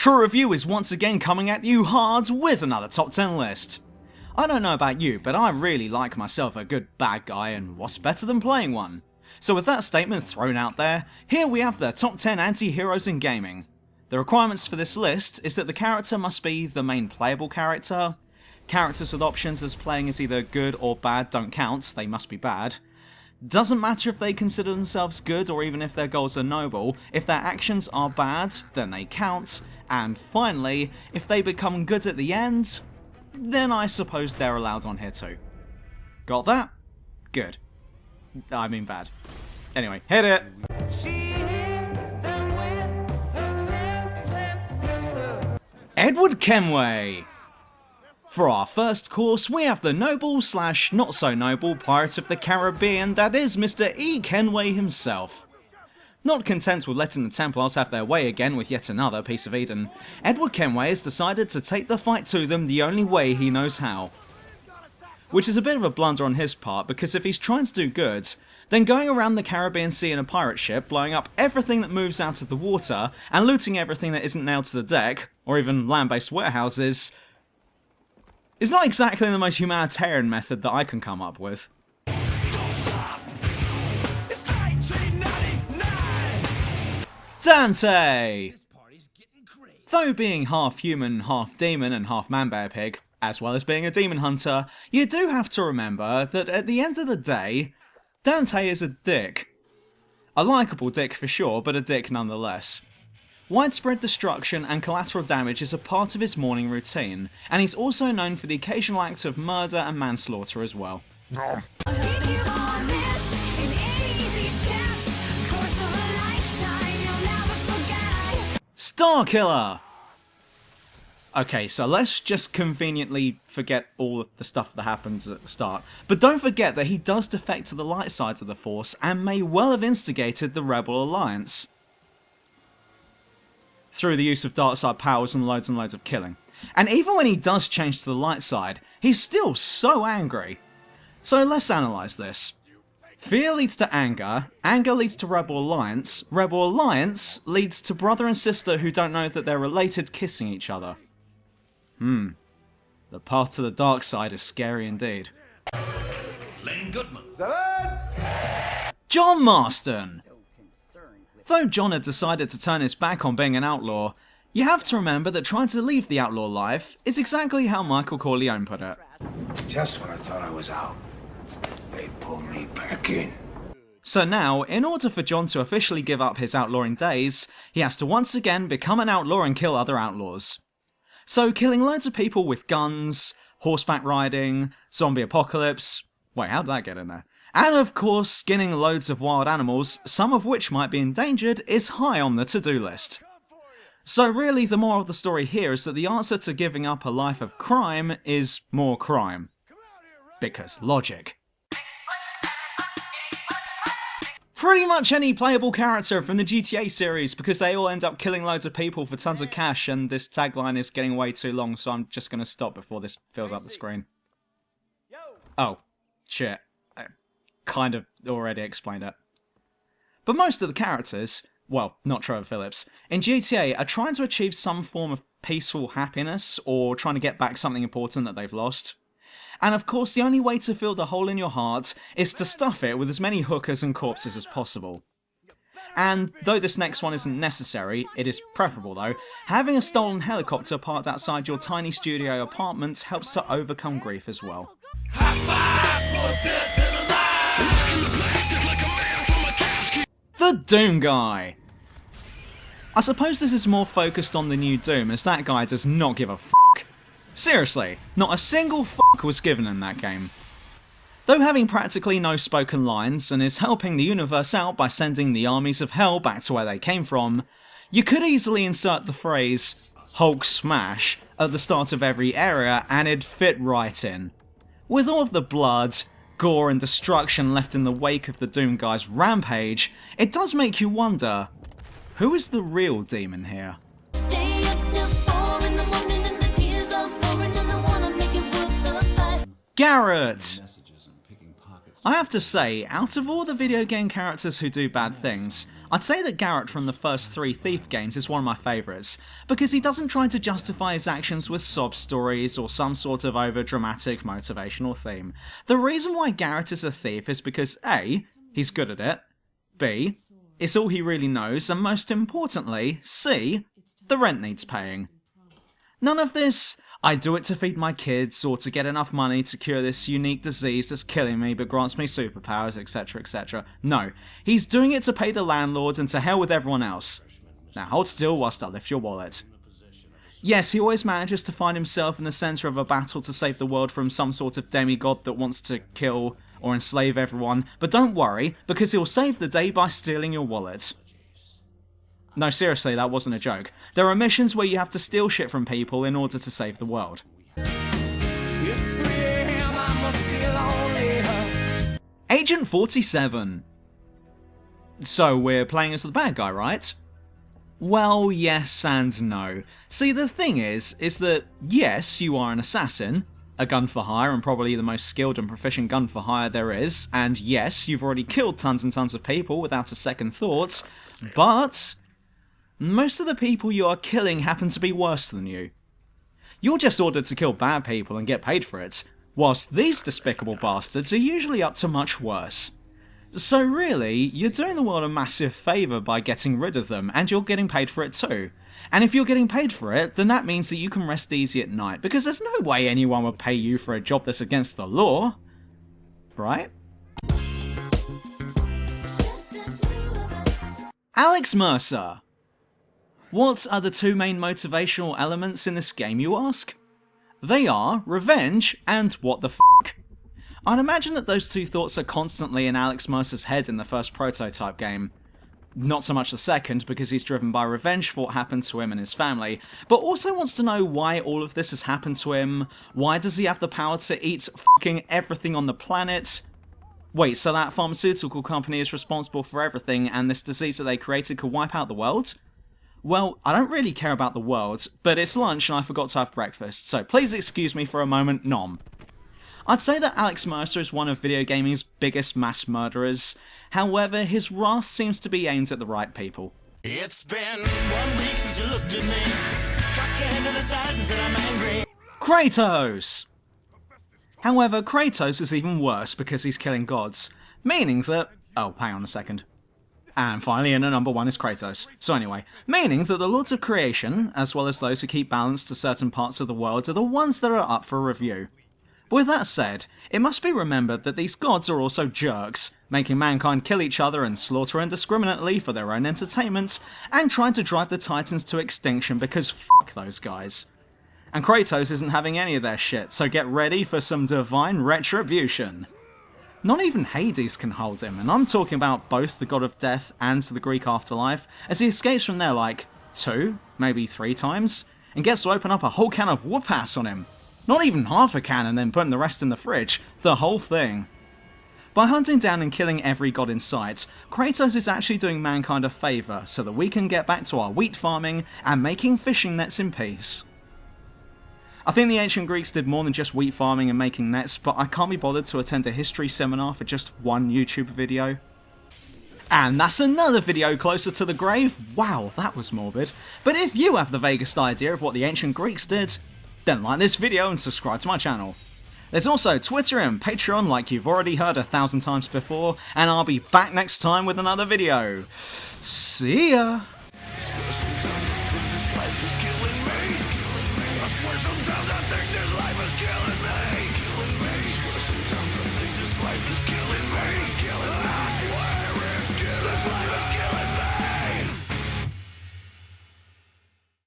True Review is once again coming at you hard with another top 10 list. I don't know about you, but I really like myself a good bad guy, and what's better than playing one? So with that statement thrown out there, here we have the top 10 anti-heroes in gaming. The requirements for this list is that the character must be the main playable character. Characters with options as playing as either good or bad don't count, they must be bad. Doesn't matter if they consider themselves good or even if their goals are noble, if their actions are bad, then they count. And finally, if they become good at the end, then I suppose they're allowed on here too. Got that? Good. I mean bad. Anyway, hit it! Edward Kenway! For our first course, we have the noble / not so noble pirate of the Caribbean that is Mr. E. Kenway himself. Not content with letting the Templars have their way again with yet another piece of Eden, Edward Kenway has decided to take the fight to them the only way he knows how. Which is a bit of a blunder on his part, because if he's trying to do good, then going around the Caribbean Sea in a pirate ship, blowing up everything that moves out of the water, and looting everything that isn't nailed to the deck, or even land-based warehouses, is not exactly the most humanitarian method that I can come up with. Dante! Though being half human, half demon, and half man-bear pig, as well as being a demon hunter, you do have to remember that at the end of the day, Dante is a dick. A likeable dick for sure, but a dick nonetheless. Widespread destruction and collateral damage is a part of his morning routine, and he's also known for the occasional act of murder and manslaughter as well. Starkiller! Okay, so let's just conveniently forget all of the stuff that happens at the start. But don't forget that he does defect to the light side of the Force and may well have instigated the Rebel Alliance through the use of dark side powers and loads of killing. And even when he does change to the light side, he's still so angry. So let's analyse this. Fear leads to anger, anger leads to Rebel Alliance leads to brother and sister who don't know that they're related kissing each other. The path to the dark side is scary indeed. Lane Goodman. John Marston! Though John had decided to turn his back on being an outlaw, you have to remember that trying to leave the outlaw life is exactly how Michael Corleone put it. Just when I thought I was out, they pulled me back in. So now, in order for John to officially give up his outlawing days, he has to once again become an outlaw and kill other outlaws. So killing loads of people with guns, horseback riding, zombie apocalypse... Wait, how did that get in there? And of course, skinning loads of wild animals, some of which might be endangered, is high on the to-do list. So really, the moral of the story here is that the answer to giving up a life of crime is more crime. Because logic. Pretty much any playable character from the GTA series, because they all end up killing loads of people for tons of cash, and this tagline is getting way too long, so I'm just going to stop before this fills up the screen. Oh, shit. I kind of already explained it. But most of the characters, well, not Trevor Phillips, in GTA are trying to achieve some form of peaceful happiness, or trying to get back something important that they've lost. And of course, the only way to fill the hole in your heart is to stuff it with as many hookers and corpses as possible. And though this next one isn't necessary, it is preferable though, having a stolen helicopter parked outside your tiny studio apartment helps to overcome grief as well. The Doom Guy! I suppose this is more focused on the new Doom, as that guy does not give a fuck. Seriously, not a single fuck was given in that game. Though having practically no spoken lines, and is helping the universe out by sending the armies of hell back to where they came from, you could easily insert the phrase Hulk smash at the start of every area and it'd fit right in. With all of the blood, gore and destruction left in the wake of the Doom Guy's rampage, it does make you wonder, who is the real demon here? Garrett! I have to say, out of all the video game characters who do bad things, I'd say that Garrett from the first 3 Thief games is one of my favourites, because he doesn't try to justify his actions with sob stories or some sort of over-dramatic motivational theme. The reason why Garrett is a thief is because A, he's good at it, B, it's all he really knows, and most importantly, C, the rent needs paying. None of this, I do it to feed my kids, or to get enough money to cure this unique disease that's killing me but grants me superpowers, etc, etc. No, he's doing it to pay the landlord and to hell with everyone else. Now hold still whilst I lift your wallet. Yes, he always manages to find himself in the centre of a battle to save the world from some sort of demigod that wants to kill or enslave everyone, but don't worry, because he'll save the day by stealing your wallet. No, seriously, that wasn't a joke. There are missions where you have to steal shit from people in order to save the world. Agent 47. So we're playing as the bad guy, right? Well, yes and no. See, the thing is that yes, you are an assassin, a gun for hire and probably the most skilled and proficient gun for hire there is, and yes, you've already killed tons and tons of people without a second thought, but most of the people you are killing happen to be worse than you. You're just ordered to kill bad people and get paid for it, whilst these despicable bastards are usually up to much worse. So really, you're doing the world a massive favour by getting rid of them, and you're getting paid for it too. And if you're getting paid for it, then that means that you can rest easy at night, because there's no way anyone would pay you for a job that's against the law. Right? Alex Mercer. What are the 2 main motivational elements in this game, you ask? They are revenge and what the fuck. I'd imagine that those 2 thoughts are constantly in Alex Mercer's head in the first prototype game. Not so much the second, because he's driven by revenge for what happened to him and his family, but also wants to know why all of this has happened to him. Why does he have the power to eat fucking everything on the planet? Wait, so that pharmaceutical company is responsible for everything, and this disease that they created could wipe out the world? Well, I don't really care about the world, but it's lunch and I forgot to have breakfast, so please excuse me for a moment, nom. I'd say that Alex Mercer is one of video gaming's biggest mass murderers. However, his wrath seems to be aimed at the right people. It's been 1 week since you looked at me. Cocked your head to the side and said I'm angry. Kratos! However, Kratos is even worse because he's killing gods, meaning that... oh, hang on a second. And finally, in at number 1 is Kratos. So anyway, meaning that the lords of creation, as well as those who keep balance to certain parts of the world, are the ones that are up for review. But with that said, it must be remembered that these gods are also jerks, making mankind kill each other and slaughter indiscriminately for their own entertainment, and trying to drive the Titans to extinction because fuck those guys. And Kratos isn't having any of their shit, so get ready for some divine retribution. Not even Hades can hold him, and I'm talking about both the god of death and the Greek afterlife, as he escapes from there like 2, maybe 3 times, and gets to open up a whole can of whoop-ass on him. Not even half a can and then putting the rest in the fridge, the whole thing. By hunting down and killing every god in sight, Kratos is actually doing mankind a favour so that we can get back to our wheat farming and making fishing nets in peace. I think the ancient Greeks did more than just wheat farming and making nets, but I can't be bothered to attend a history seminar for just 1 YouTube video. And that's another video closer to the grave. Wow, that was morbid. But if you have the vaguest idea of what the ancient Greeks did, then like this video and subscribe to my channel. There's also Twitter and Patreon like you've already heard 1,000 times before, and I'll be back next time with another video. See ya! Sometimes I think this life is killing me. I swear sometimes I think this life is